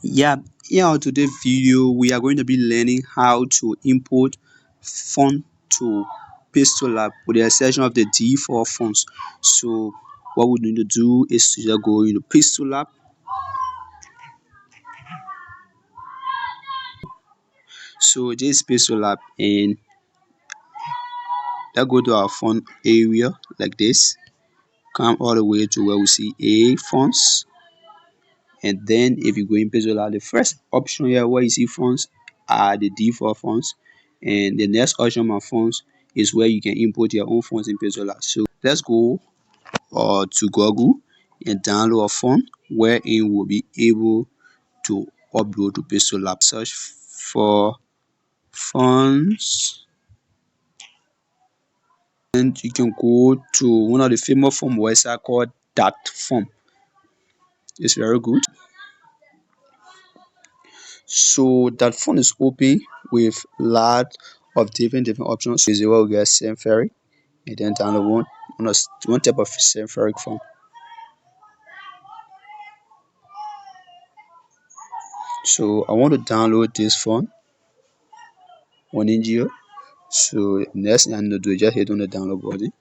Yeah, here on today's video we are going to be learning how to import font to Pixellab with the exception of the default fonts. So what we need to do is to just go into Pixellab. So this is Pixellab, and let's go to our font area like this. Come all the way to where we see A fonts, and then if you go in Pixellab, the first option here where you see fonts are the default fonts, and the next option of fonts is where you can import your own fonts in Pixellab. So let's go to Google and download a font wherein we'll be able to upload to Pixellab. Search for fonts, and you can go to one of the famous font websites called that font. It's very good. So that font is open with lot of different options. So you will get sans serif, and then download one type of sans serif font. So I want to download this font on NGO. So next thing I need to do is just hit on the download button,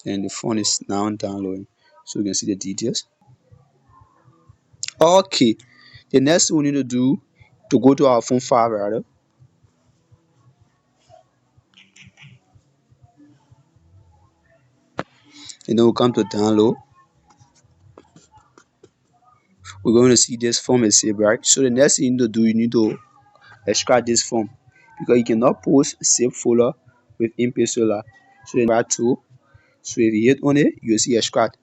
and the font is now downloading. So you can see the details. Okay, the next thing we need to do to go to our font file rather, and then we'll come to download. We're going to see this form is saved, right? So the next thing you need to do, you need to extract this form, because you cannot post save folder within Pixellab. So you need to, so if you hit on it, you'll see extract,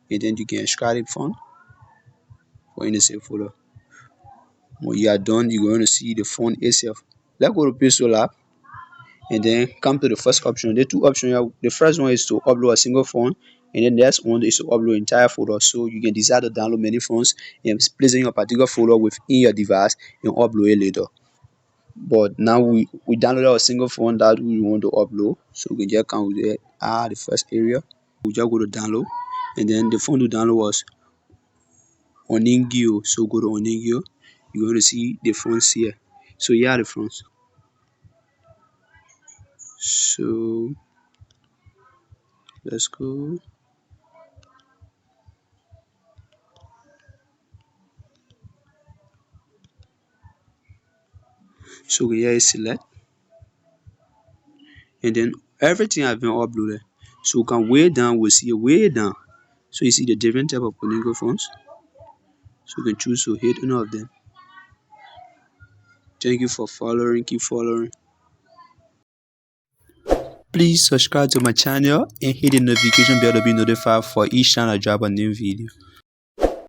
and then you can extract it from in the save folder. When you are done, you're going to see the font itself. Let's go to Pixellab and then come to the first option. The two options here, the first one is to upload a single font, and then the next one is to upload entire folder. So you can decide to download many fonts and place it in a particular folder within your device and upload it later. But now we downloaded a single font that we want to upload, so we can just come with it. The first area, we just go to download, and then the font to download was Oningio. So go to Oningio, you're going to see the fonts here. So here are the fonts. So let's go. So here is select, and then everything has been uploaded. So we can way down, we'll see way down. So you see the different type of polygon fonts. So you can choose to hit any of them. Thank you for following. Keep following. Please subscribe to my channel and hit the notification bell to be notified for each time I drop a new video.